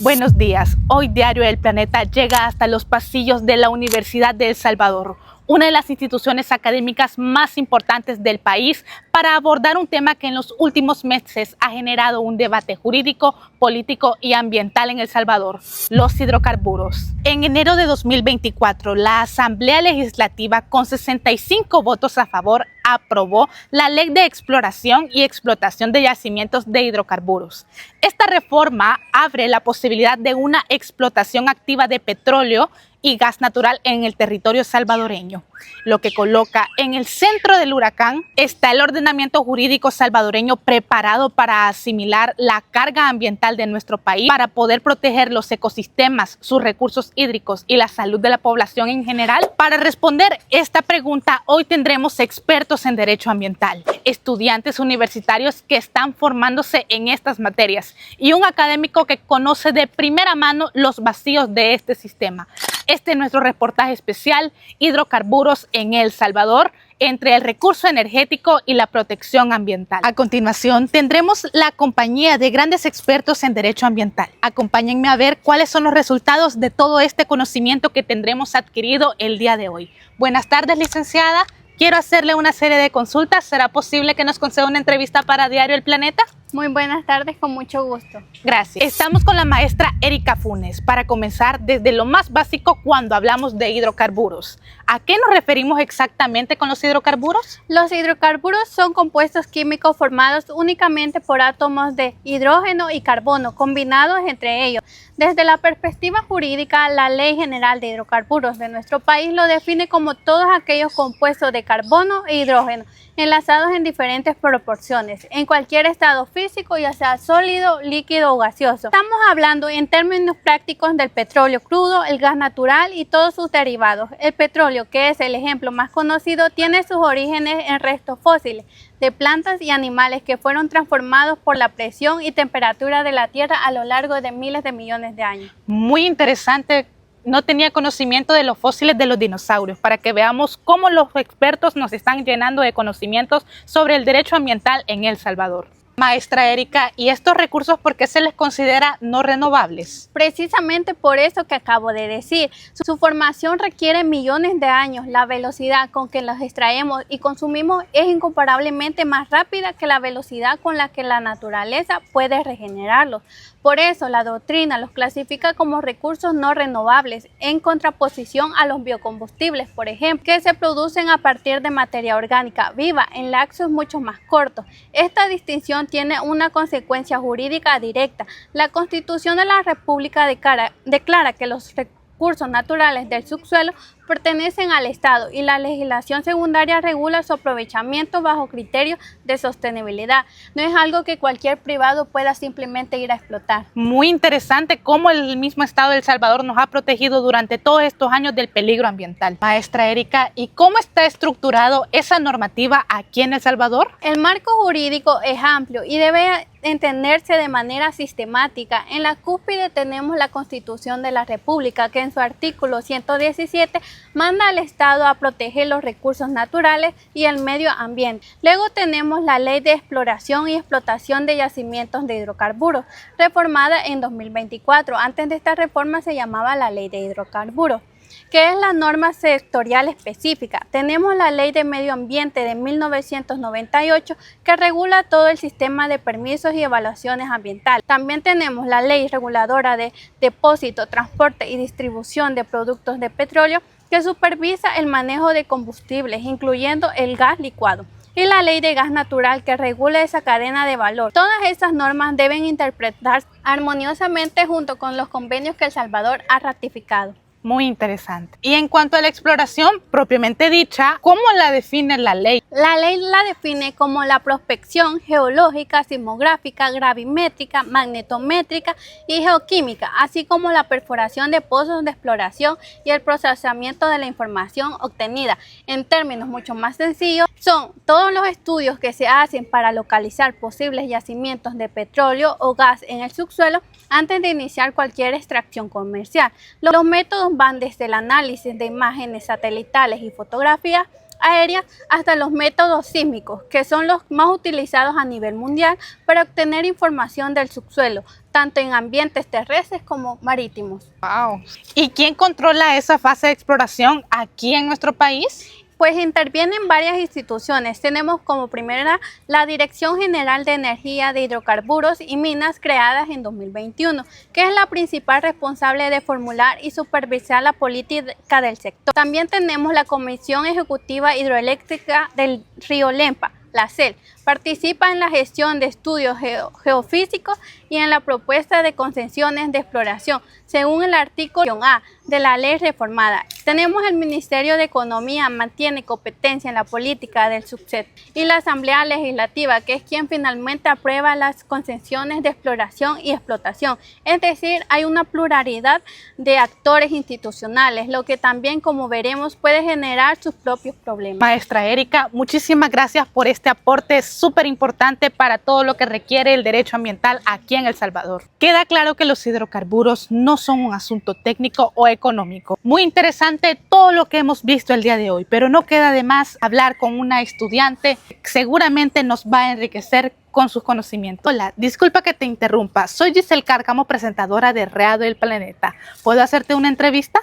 Buenos días. Hoy Diario El Planeta llega hasta los pasillos de la Universidad de El Salvador, una de las instituciones académicas más importantes del país, para abordar un tema que en los últimos meses ha generado un debate jurídico, político y ambiental en El Salvador: los hidrocarburos. En enero de 2024, la Asamblea Legislativa, con 65 votos a favor, aprobó la Ley de Exploración y Explotación de Yacimientos de Hidrocarburos. Esta reforma abre la posibilidad de una explotación activa de petróleo y gas natural en el territorio salvadoreño, lo que coloca en el centro del huracán. Está el ordenamiento jurídico salvadoreño preparado para asimilar la carga ambiental de nuestro país, para poder proteger los ecosistemas, sus recursos hídricos y la salud de la población en general. Para responder esta pregunta, hoy tendremos expertos en derecho ambiental, estudiantes universitarios que están formándose en estas materias y un académico que conoce de primera mano los vacíos de este sistema. Este es nuestro reportaje especial: hidrocarburos en El Salvador, entre el recurso energético y la protección ambiental. A continuación, tendremos la compañía de grandes expertos en derecho ambiental. Acompáñenme a ver cuáles son los resultados de todo este conocimiento que tendremos adquirido el día de hoy. Buenas tardes, licenciada. Quiero hacerle una serie de consultas. ¿Será posible que nos conceda una entrevista para Diario El Planeta? Muy buenas tardes, con mucho gusto. Gracias. Estamos con la maestra Erika Funes para comenzar desde lo más básico cuando hablamos de hidrocarburos. ¿A qué nos referimos exactamente con los hidrocarburos? Los hidrocarburos son compuestos químicos formados únicamente por átomos de hidrógeno y carbono combinados entre ellos. Desde la perspectiva jurídica, la Ley General de Hidrocarburos de nuestro país lo define como todos aquellos compuestos de carbono e hidrógeno enlazados en diferentes proporciones, en cualquier estado físico, ya sea sólido, líquido o gaseoso. Estamos hablando en términos prácticos del petróleo crudo, el gas natural y todos sus derivados. El petróleo, que es el ejemplo más conocido, tiene sus orígenes en restos fósiles de plantas y animales que fueron transformados por la presión y temperatura de la Tierra a lo largo de miles de millones de años. Muy interesante. No tenía conocimiento de los fósiles de los dinosaurios, para que veamos cómo los expertos nos están llenando de conocimientos sobre el derecho ambiental en El Salvador. Maestra Erika, ¿y estos recursos por qué se les considera no renovables? Precisamente por eso que acabo de decir. Su formación requiere millones de años. La velocidad con que los extraemos y consumimos es incomparablemente más rápida que la velocidad con la que la naturaleza puede regenerarlos. Por eso la doctrina los clasifica como recursos no renovables, en contraposición a los biocombustibles, por ejemplo, que se producen a partir de materia orgánica viva en lapsos mucho más cortos. Esta distinción tiene una consecuencia jurídica directa. La Constitución de la República declara que los recursos naturales del subsuelo pertenecen al Estado y la legislación secundaria regula su aprovechamiento bajo criterios de sostenibilidad. No es algo que cualquier privado pueda simplemente ir a explotar. Muy interesante cómo el mismo Estado de El Salvador nos ha protegido durante todos estos años del peligro ambiental. Maestra Erika, ¿y cómo está estructurado esa normativa aquí en El Salvador? El marco jurídico es amplio y debe entenderse de manera sistemática. En la cúspide tenemos la Constitución de la República, que en su artículo 117 manda al Estado a proteger los recursos naturales y el medio ambiente. Luego tenemos la Ley de Exploración y Explotación de Yacimientos de Hidrocarburos, reformada en 2024. Antes de esta reforma se llamaba la Ley de Hidrocarburos, que es la norma sectorial específica. Tenemos la Ley de Medio Ambiente de 1998, que regula todo el sistema de permisos y evaluaciones ambientales. También tenemos la Ley Reguladora de Depósito, Transporte y Distribución de Productos de Petróleo, que supervisa el manejo de combustibles, incluyendo el gas licuado, y la Ley de Gas Natural, que regula esa cadena de valor. Todas estas normas deben interpretarse armoniosamente junto con los convenios que El Salvador ha ratificado. Muy interesante. Y en cuanto a la exploración propiamente dicha, ¿cómo la define la ley? La ley la define como la prospección geológica, sismográfica, gravimétrica, magnetométrica y geoquímica, así como la perforación de pozos de exploración y el procesamiento de la información obtenida. En términos mucho más sencillos, son todos los estudios que se hacen para localizar posibles yacimientos de petróleo o gas en el subsuelo antes de iniciar cualquier extracción comercial. Los métodos van desde el análisis de imágenes satelitales y fotografías aéreas hasta los métodos sísmicos, que son los más utilizados a nivel mundial para obtener información del subsuelo, tanto en ambientes terrestres como marítimos. Wow. ¿Y quién controla esa fase de exploración aquí en nuestro país? Pues intervienen varias instituciones. Tenemos como primera la Dirección General de Energía de Hidrocarburos y Minas, creadas en 2021, que es la principal responsable de formular y supervisar la política del sector. También tenemos la Comisión Ejecutiva Hidroeléctrica del Río Lempa, la CEL. Participa en la gestión de estudios geofísicos y en la propuesta de concesiones de exploración, según el artículo A de la ley reformada. Tenemos el Ministerio de Economía, mantiene competencia en la política del subsector, y la Asamblea Legislativa, que es quien finalmente aprueba las concesiones de exploración y explotación. Es decir, hay una pluralidad de actores institucionales, lo que también, como veremos, puede generar sus propios problemas. Maestra Erika, muchísimas gracias por este aporte súper importante para todo lo que requiere el derecho ambiental aquí en El Salvador. Queda claro que los hidrocarburos no son un asunto técnico o económico. Muy interesante todo lo que hemos visto el día de hoy, pero no queda de más hablar con una estudiante que seguramente nos va a enriquecer con sus conocimientos. Hola, disculpa que te interrumpa. Soy Giselle Cárcamo, presentadora de Radio del Planeta. ¿Puedo hacerte una entrevista?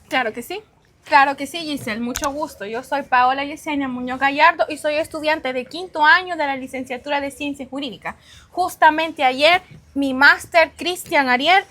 Claro que sí. Claro que sí, Giselle, mucho gusto. Yo soy Paola Yesenia Muñoz Gallardo y soy estudiante de 5º año de la licenciatura de Ciencias Jurídicas. Justamente ayer, mi máster Cristian Ariel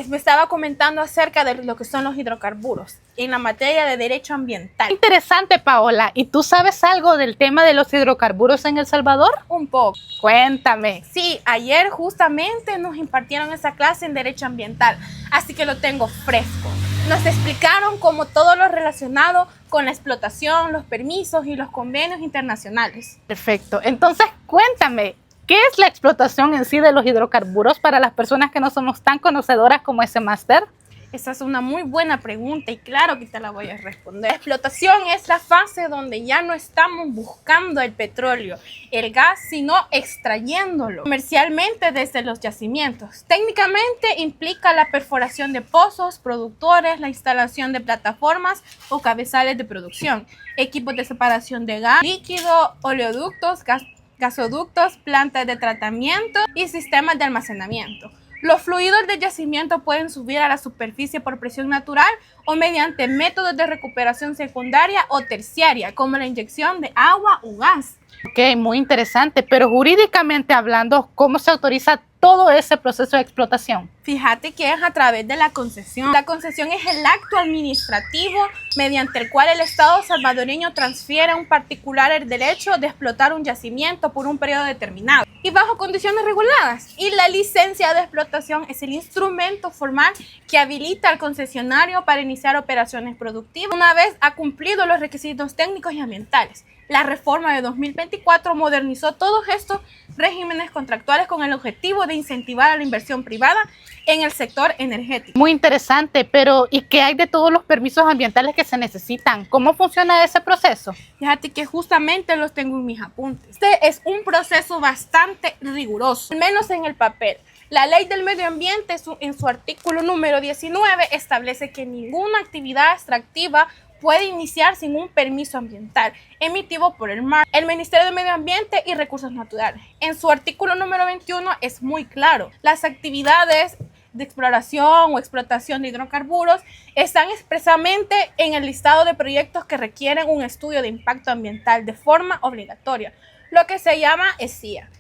me estaba comentando acerca de lo que son los hidrocarburos en la materia de derecho ambiental. Interesante, Paola. ¿Y tú sabes algo del tema de los hidrocarburos en El Salvador? Un poco. Cuéntame. Sí, ayer justamente nos impartieron esa clase en derecho ambiental, así que lo tengo fresco. Nos explicaron como todo lo relacionado con la explotación, los permisos y los convenios internacionales. Perfecto. Entonces, cuéntame, ¿qué es la explotación en sí de los hidrocarburos para las personas que no somos tan conocedoras como ese máster? Esa es una muy buena pregunta y claro que te la voy a responder. La explotación es la fase donde ya no estamos buscando el petróleo, el gas, sino extrayéndolo comercialmente desde los yacimientos. Técnicamente implica la perforación de pozos, productores, la instalación de plataformas o cabezales de producción, equipos de separación de gas líquido, oleoductos, gasoductos, plantas de tratamiento y sistemas de almacenamiento. Los fluidos del yacimiento pueden subir a la superficie por presión natural o mediante métodos de recuperación secundaria o terciaria, como la inyección de agua o gas. Ok, muy interesante, pero jurídicamente hablando, ¿cómo se autoriza todo ese proceso de explotación? Fíjate que es a través de la concesión. La concesión es el acto administrativo mediante el cual el Estado salvadoreño transfiere a un particular el derecho de explotar un yacimiento por un periodo determinado y bajo condiciones reguladas. Y la licencia de explotación es el instrumento formal que habilita al concesionario para iniciar operaciones productivas una vez ha cumplido los requisitos técnicos y ambientales. La reforma de 2024 modernizó todos estos regímenes contractuales con el objetivo de incentivar a la inversión privada en el sector energético. Muy interesante, pero ¿y qué hay de todos los permisos ambientales que se necesitan? ¿Cómo funciona ese proceso? Fíjate que justamente los tengo en mis apuntes. Este es un proceso bastante riguroso, al menos en el papel. La Ley del Medio Ambiente, en su artículo número 19, establece que ninguna actividad extractiva puede iniciar sin un permiso ambiental emitido por el MAR, el Ministerio de Medio Ambiente y Recursos Naturales. En su artículo número 21 es muy claro. Las actividades de exploración o explotación de hidrocarburos están expresamente en el listado de proyectos que requieren un estudio de impacto ambiental de forma obligatoria, lo que se llama ESIA.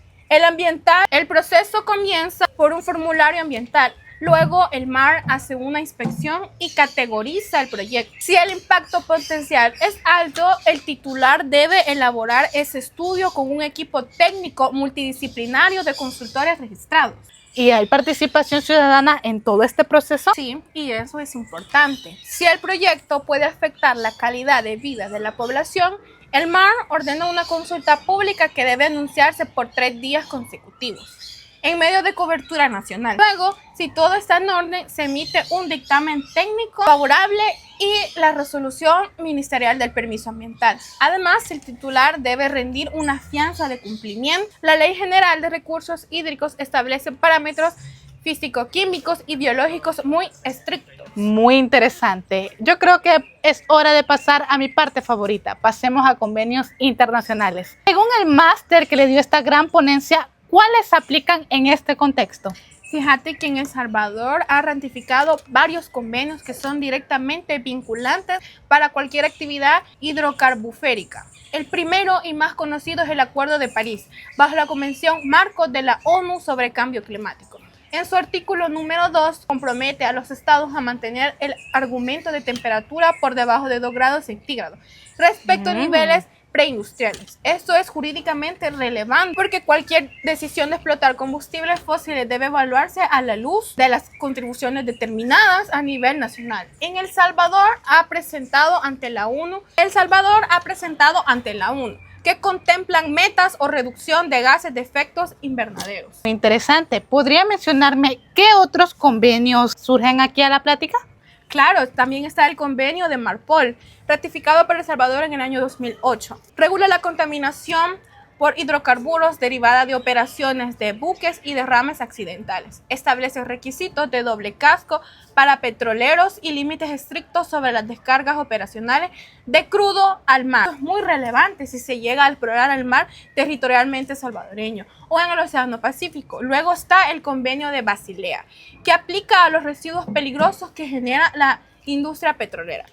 El proceso comienza por un formulario ambiental. Luego el MAR hace una inspección y categoriza el proyecto. Si el impacto potencial es alto, el titular debe elaborar ese estudio con un equipo técnico multidisciplinario de consultores registrados. ¿Y hay participación ciudadana en todo este proceso? Sí, y eso es importante. Si el proyecto puede afectar la calidad de vida de la población, el MAR ordena una consulta pública que debe anunciarse por 3 días consecutivos en medio de cobertura nacional. Luego, si todo está en orden, se emite un dictamen técnico favorable y la resolución ministerial del permiso ambiental. Además, el titular debe rendir una fianza de cumplimiento. La Ley General de Recursos Hídricos establece parámetros físico-químicos y biológicos muy estrictos. Muy interesante. Yo creo que es hora de pasar a mi parte favorita. Pasemos a convenios internacionales. Según el máster que le dio esta gran ponencia, ¿cuáles aplican en este contexto? Fíjate que en El Salvador ha ratificado varios convenios que son directamente vinculantes para cualquier actividad hidrocarbuférica. El primero y más conocido es el Acuerdo de París, bajo la Convención Marco de la ONU sobre Cambio Climático. En su artículo número 2, compromete a los estados a mantener el argumento de temperatura por debajo de 2 grados centígrados respecto a niveles preindustriales. Esto es jurídicamente relevante porque cualquier decisión de explotar combustibles fósiles debe evaluarse a la luz de las contribuciones determinadas a nivel nacional. El Salvador ha presentado ante la ONU que contemplan metas o reducción de gases de efectos invernaderos. Interesante. ¿Podría mencionarme qué otros convenios surgen aquí a la plática? Claro, también está el convenio de Marpol, ratificado por El Salvador en el año 2008. Regula la contaminación por hidrocarburos derivada de operaciones de buques y derrames accidentales. Establece requisitos de doble casco para petroleros y límites estrictos sobre las descargas operacionales de crudo al mar. Esto es muy relevante si se llega a explorar el mar territorialmente salvadoreño o en el Océano Pacífico. Luego está el convenio de Basilea, que aplica a los residuos peligrosos que genera la industria petrolera.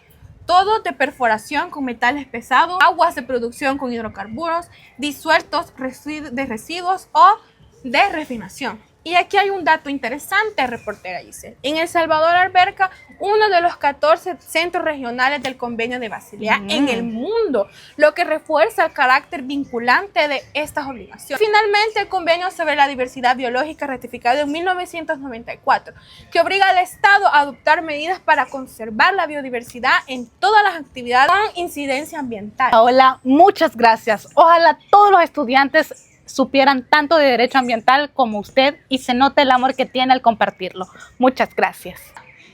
Todo de perforación con metales pesados, aguas de producción con hidrocarburos, disueltos de residuos o de refinación. Y aquí hay un dato interesante, reportera Giselle. En El Salvador alberga uno de los 14 centros regionales del convenio de Basilea en el mundo, lo que refuerza el carácter vinculante de estas obligaciones. Finalmente, el convenio sobre la diversidad biológica ratificado en 1994, que obliga al Estado a adoptar medidas para conservar la biodiversidad en todas las actividades con incidencia ambiental. Hola, muchas gracias. Ojalá todos los estudiantes supieran tanto de derecho ambiental como usted y se note el amor que tiene al compartirlo. Muchas gracias.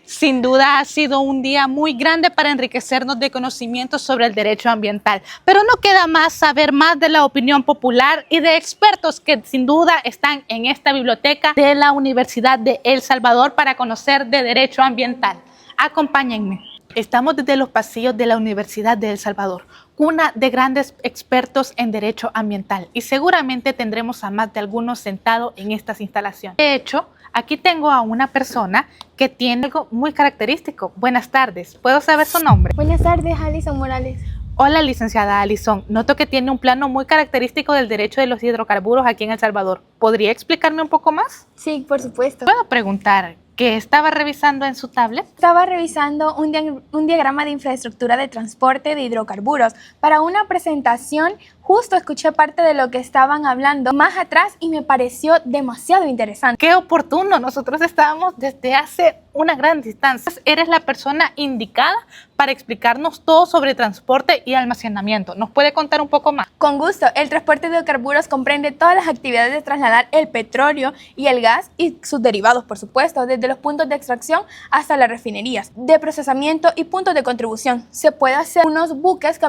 Sin duda ha sido un día muy grande para enriquecernos de conocimientos sobre el derecho ambiental, pero no queda más saber más de la opinión popular y de expertos que sin duda están en esta biblioteca de la Universidad de El Salvador para conocer de derecho ambiental. Acompáñenme. Estamos desde los pasillos de la Universidad de El Salvador, cuna de grandes expertos en derecho ambiental, y seguramente tendremos a más de algunos sentados en estas instalaciones. De hecho, aquí tengo a una persona que tiene algo muy característico. Buenas tardes, ¿puedo saber su nombre? Buenas tardes, Alison Morales. Hola, licenciada Alison. Noto que tiene un plano muy característico del derecho de los hidrocarburos aquí en El Salvador. ¿Podría explicarme un poco más? Sí, por supuesto. ¿Puedo preguntar qué estaba revisando en su tablet? Estaba revisando un diagrama de infraestructura de transporte de hidrocarburos para una presentación. Justo escuché parte de lo que estaban hablando más atrás y me pareció demasiado interesante. ¡Qué oportuno! Nosotros estábamos desde hace una gran distancia. Eres la persona indicada para explicarnos todo sobre transporte y almacenamiento. ¿Nos puede contar un poco más? Con gusto. El transporte de hidrocarburos comprende todas las actividades de trasladar el petróleo y el gas y sus derivados, por supuesto, desde los puntos de extracción hasta las refinerías, de procesamiento y puntos de contribución. Se puede hacer unos buques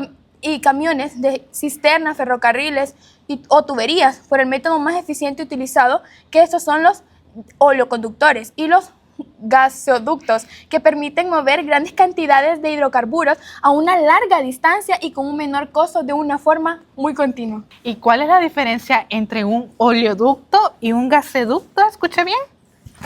y camiones de cisternas, ferrocarriles o tuberías por el método más eficiente utilizado, que estos son los oleoconductores y los gasoductos, que permiten mover grandes cantidades de hidrocarburos a una larga distancia y con un menor costo de una forma muy continua. ¿Y cuál es la diferencia entre un oleoducto y un gasoducto? ¿Escuché bien?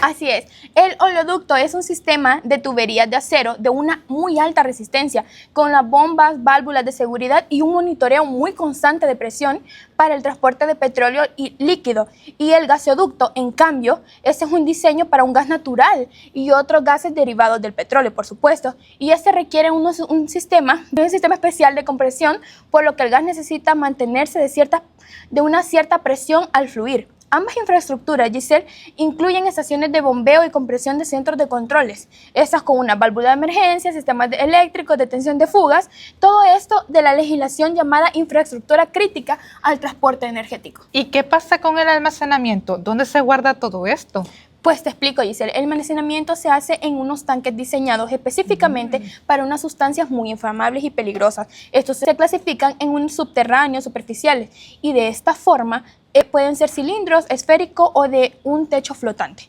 Así es, el oleoducto es un sistema de tuberías de acero de una muy alta resistencia, con las bombas, válvulas de seguridad y un monitoreo muy constante de presión para el transporte de petróleo y líquido. Y el gasoducto, en cambio, ese es un diseño para un gas natural y otros gases derivados del petróleo, por supuesto. Y este requiere un sistema especial de compresión, por lo que el gas necesita mantenerse de una cierta presión al fluir. Ambas infraestructuras, Giselle, incluyen estaciones de bombeo y compresión de centros de controles, estas con una válvula de emergencia, sistemas eléctricos, detención de fugas, todo esto de la legislación llamada infraestructura crítica al transporte energético. ¿Y qué pasa con el almacenamiento? ¿Dónde se guarda todo esto? Pues te explico, Giselle. El almacenamiento se hace en unos tanques diseñados específicamente para unas sustancias muy inflamables y peligrosas. Estos se clasifican en un subterráneos superficiales y de esta forma pueden ser cilindros, esférico o de un techo flotante.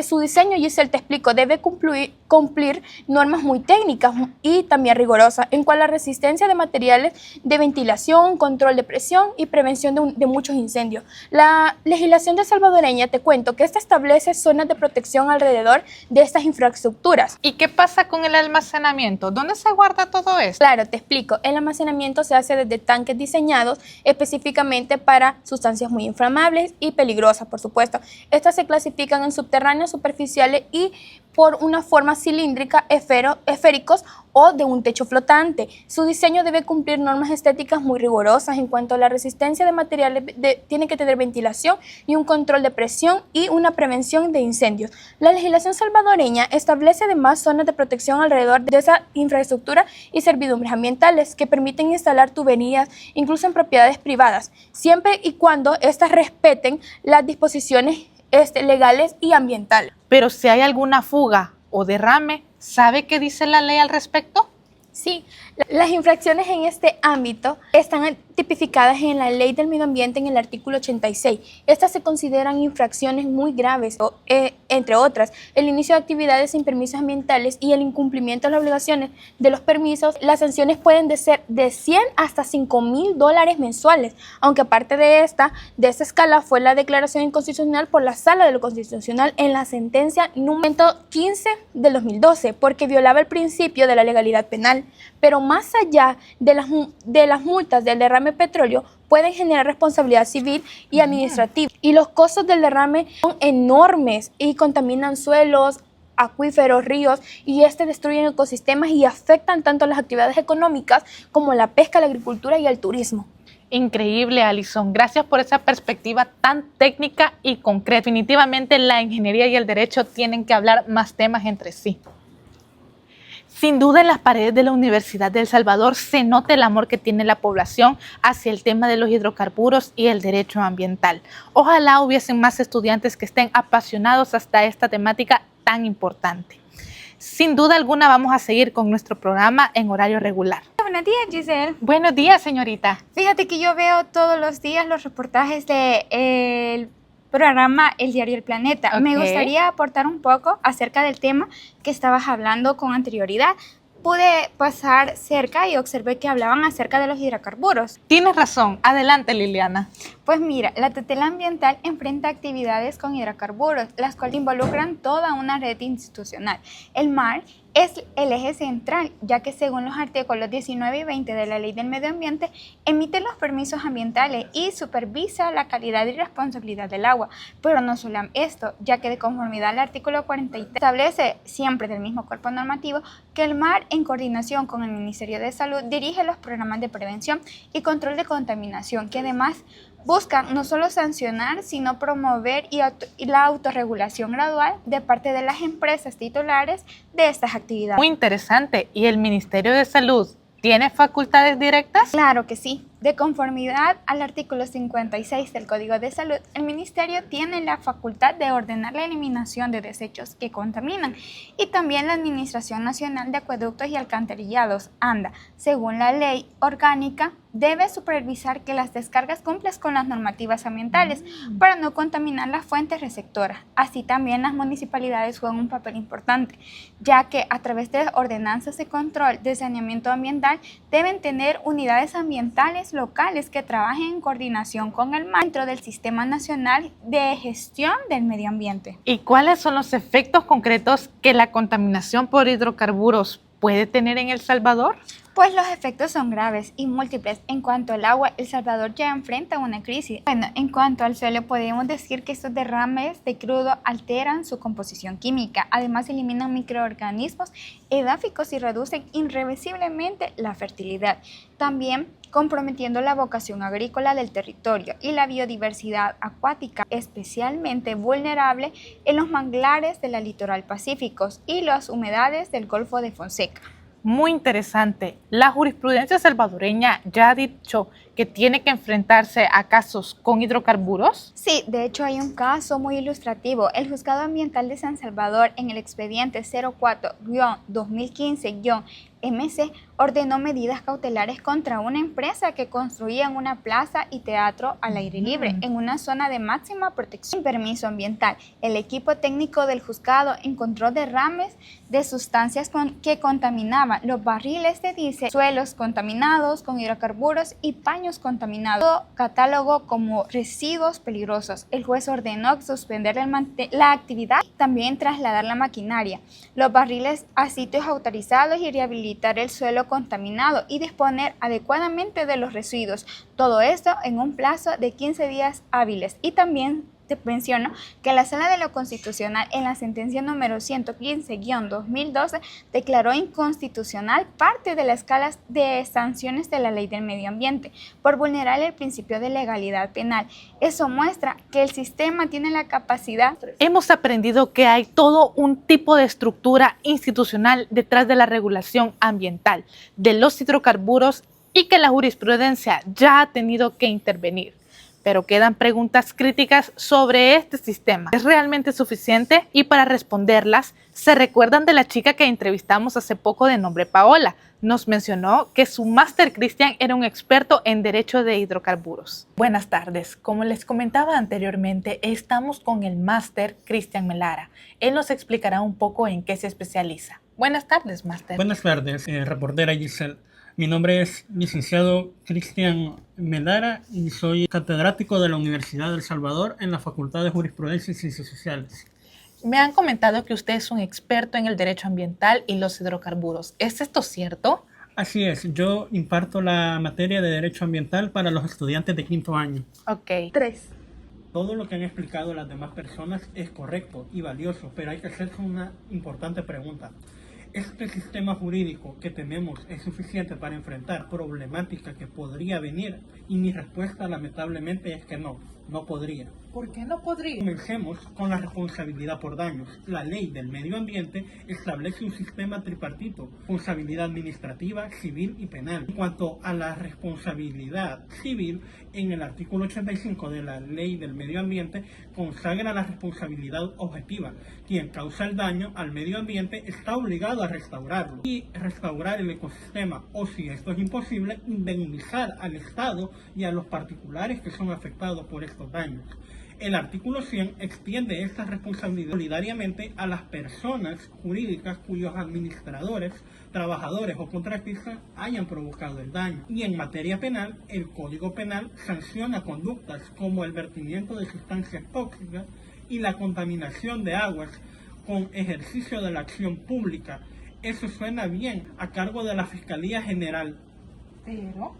Su diseño, Giselle, te explico, debe cumplir normas muy técnicas y también rigurosas, en cuanto a la resistencia de materiales de ventilación, control de presión y prevención de muchos incendios. La legislación de salvadoreña, te cuento, que esta establece zonas de protección alrededor de estas infraestructuras. ¿Y qué pasa con el almacenamiento? ¿Dónde se guarda todo esto? Claro, te explico. El almacenamiento se hace desde tanques diseñados específicamente para sustancias muy inflamables y peligrosas, por supuesto. Estas se clasifican en subterráneas, superficiales y por una forma cilíndrica, esféricos o de un techo flotante. Su diseño debe cumplir normas estéticas muy rigurosas en cuanto a la resistencia de materiales, tiene que tener ventilación y un control de presión y una prevención de incendios. La legislación salvadoreña establece además zonas de protección alrededor de esa infraestructura y servidumbres ambientales que permiten instalar tuberías incluso en propiedades privadas, siempre y cuando éstas respeten las disposiciones legales y ambientales. Pero si hay alguna fuga o derrame, ¿sabe qué dice la ley al respecto? Sí, las infracciones en este ámbito están tipificadas en la Ley del Medio Ambiente en el artículo 86. Estas se consideran infracciones muy graves, entre otras, el inicio de actividades sin permisos ambientales y el incumplimiento de las obligaciones de los permisos. Las sanciones pueden ser de 100 hasta $5,000 mensuales, aunque aparte de esta escala fue la declaración inconstitucional por la Sala de lo Constitucional en la sentencia número 15 del 2012, porque violaba el principio de la legalidad penal. Pero más allá de las multas del derrame petróleo, pueden generar responsabilidad civil y administrativa. Y los costos del derrame son enormes y contaminan suelos, acuíferos, ríos, y destruyen ecosistemas y afectan tanto las actividades económicas como la pesca, la agricultura y el turismo. Increíble, Alison. Gracias por esa perspectiva tan técnica y concreta. Definitivamente la ingeniería y el derecho tienen que hablar más temas entre sí. Sin duda, en las paredes de la Universidad de El Salvador se nota el amor que tiene la población hacia el tema de los hidrocarburos y el derecho ambiental. Ojalá hubiesen más estudiantes que estén apasionados hasta esta temática tan importante. Sin duda alguna vamos a seguir con nuestro programa en horario regular. Buenos días, Giselle. Buenos días, señorita. Fíjate que yo veo todos los días los reportajes del programa El Diario El Planeta. Okay. Me gustaría aportar un poco acerca del tema que estabas hablando con anterioridad. Pude pasar cerca y observé que hablaban acerca de los hidrocarburos. Tienes razón. Adelante, Liliana. Pues mira, la tutela ambiental enfrenta actividades con hidrocarburos, las cuales involucran toda una red institucional. El mar es el eje central, ya que según los artículos 19 y 20 de la Ley del Medio Ambiente, emite los permisos ambientales y supervisa la calidad y responsabilidad del agua. Pero no solo esto, ya que de conformidad al artículo 43 establece, siempre del mismo cuerpo normativo, que el mar, en coordinación con el Ministerio de Salud, dirige los programas de prevención y control de contaminación, que además buscan no solo sancionar, sino promover y la autorregulación gradual de parte de las empresas titulares de estas actividades. Muy interesante. ¿Y el Ministerio de Salud tiene facultades directas? Claro que sí. De conformidad al artículo 56 del Código de Salud, el Ministerio tiene la facultad de ordenar la eliminación de desechos que contaminan, y también la Administración Nacional de Acueductos y Alcantarillados, ANDA, según la ley orgánica, debe supervisar que las descargas cumplan con las normativas ambientales para no contaminar las fuentes receptoras. Así también las municipalidades juegan un papel importante, ya que a través de ordenanzas de control de saneamiento ambiental deben tener unidades ambientales locales que trabajen en coordinación con el mar dentro del Sistema Nacional de Gestión del Medio Ambiente. ¿Y cuáles son los efectos concretos que la contaminación por hidrocarburos puede tener en El Salvador? Pues los efectos son graves y múltiples. En cuanto al agua, El Salvador ya enfrenta una crisis. Bueno, en cuanto al suelo, podemos decir que estos derrames de crudo alteran su composición química. Además, eliminan microorganismos edáficos y reducen irreversiblemente la fertilidad. También comprometiendo la vocación agrícola del territorio y la biodiversidad acuática, especialmente vulnerable en los manglares de la litoral pacífico y las humedades del Golfo de Fonseca. Muy interesante. La jurisprudencia salvadoreña ya ha dicho que tiene que enfrentarse a casos con hidrocarburos? Sí, de hecho hay un caso muy ilustrativo. El Juzgado Ambiental de San Salvador, en el expediente 04-2015-MC, ordenó medidas cautelares contra una empresa que construía una plaza y teatro al aire libre en una zona de máxima protección sin permiso ambiental. El equipo técnico del juzgado encontró derrames de sustancias que contaminaban los barriles de diésel, suelos contaminados con hidrocarburos y paños contaminados, todo catálogo como residuos peligrosos. El juez ordenó suspender la actividad y también trasladar la maquinaria, los barriles a sitios autorizados y rehabilitar el suelo contaminado y disponer adecuadamente de los residuos. Todo esto en un plazo de 15 días hábiles. Y también te menciono que la Sala de lo Constitucional en la sentencia número 115-2012 declaró inconstitucional parte de la escala de sanciones de la Ley del Medio Ambiente por vulnerar el principio de legalidad penal. Eso muestra que el sistema tiene la capacidad. Hemos aprendido que hay todo un tipo de estructura institucional detrás de la regulación ambiental de los hidrocarburos y que la jurisprudencia ya ha tenido que intervenir. Pero quedan preguntas críticas sobre este sistema. ¿Es realmente suficiente? Y para responderlas, ¿se recuerdan de la chica que entrevistamos hace poco de nombre Paola? Nos mencionó que su máster Cristian era un experto en derecho de hidrocarburos. Buenas tardes. Como les comentaba anteriormente, estamos con el máster Cristian Melara. Él nos explicará un poco en qué se especializa. Buenas tardes, máster. Buenas tardes, reportera Giselle. Mi nombre es licenciado Cristian Melara y soy catedrático de la Universidad de El Salvador en la Facultad de Jurisprudencia y Ciencias Sociales. Me han comentado que usted es un experto en el derecho ambiental y los hidrocarburos. ¿Es esto cierto? Así es, yo imparto la materia de Derecho Ambiental para los estudiantes de quinto año. Ok. 3. Todo lo que han explicado las demás personas es correcto y valioso, pero hay que hacerse una importante pregunta. ¿Este sistema jurídico que tenemos es suficiente para enfrentar problemáticas que podría venir? Y mi respuesta lamentablemente es que no podría. ¿Por qué no podría? Comencemos con la responsabilidad por daños. La Ley del Medio Ambiente establece un sistema tripartito, responsabilidad administrativa, civil y penal. En cuanto a la responsabilidad civil, en el artículo 85 de la Ley del Medio Ambiente consagra la responsabilidad objetiva. Quien causa el daño al medio ambiente está obligado a restaurarlo y restaurar el ecosistema, o si esto es imposible, indemnizar al Estado y a los particulares que son afectados por estos daños. El artículo 100 extiende esta responsabilidad solidariamente a las personas jurídicas cuyos administradores, trabajadores o contratistas hayan provocado el daño. Y en materia penal, el Código Penal sanciona conductas como el vertimiento de sustancias tóxicas y la contaminación de aguas con ejercicio de la acción pública. Eso suena bien, a cargo de la Fiscalía General. Pero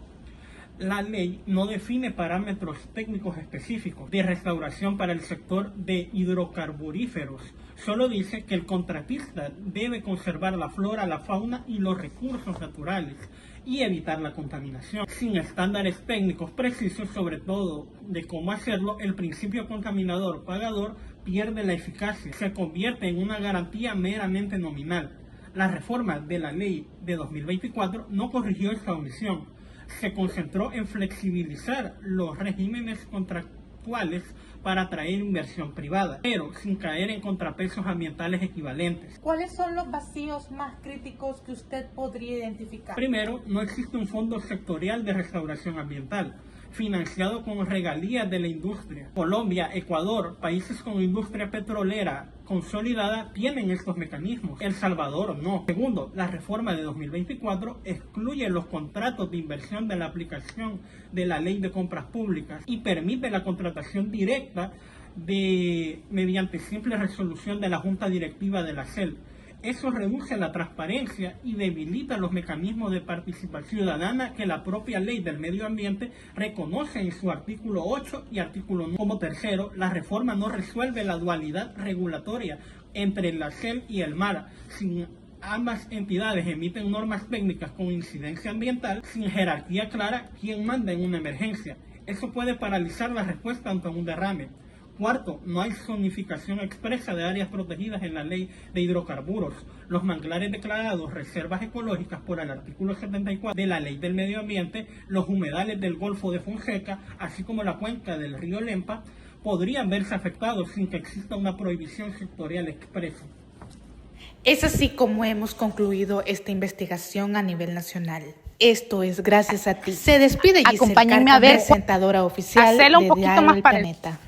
la ley no define parámetros técnicos específicos de restauración para el sector de hidrocarburíferos. Solo dice que el contratista debe conservar la flora, la fauna y los recursos naturales y evitar la contaminación. Sin estándares técnicos precisos, sobre todo de cómo hacerlo, el principio contaminador-pagador pierde la eficacia. Se convierte en una garantía meramente nominal. La reforma de la ley de 2024 no corrigió esta omisión. Se concentró en flexibilizar los regímenes contractuales para atraer inversión privada, pero sin caer en contrapesos ambientales equivalentes. ¿Cuáles son los vacíos más críticos que usted podría identificar? Primero, no existe un fondo sectorial de restauración ambiental, financiado con regalías de la industria. Colombia, Ecuador, países con industria petrolera consolidada tienen estos mecanismos. El Salvador no. Segundo, la reforma de 2024 excluye los contratos de inversión de la aplicación de la Ley de Compras Públicas y permite la contratación directa mediante simple resolución de la Junta Directiva de la CEL. Eso reduce la transparencia y debilita los mecanismos de participación ciudadana que la propia Ley del Medio Ambiente reconoce en su artículo 8 y artículo 9. Como tercero, la reforma no resuelve la dualidad regulatoria entre la CEL y el MARA. Sin ambas entidades emiten normas técnicas con incidencia ambiental, sin jerarquía clara quién manda en una emergencia. Eso puede paralizar la respuesta ante un derrame. Cuarto, no hay zonificación expresa de áreas protegidas en la ley de hidrocarburos. Los manglares declarados reservas ecológicas por el artículo 74 de la ley del medio ambiente, los humedales del Golfo de Fonseca, así como la cuenca del río Lempa, podrían verse afectados sin que exista una prohibición sectorial expresa. Es así como hemos concluido esta investigación a nivel nacional. Esto es gracias a ti. Se despide Giselle Acompáñenme Carca, a ver. presentadora oficial Hacelo un de poquito Diario más El para el- Planeta.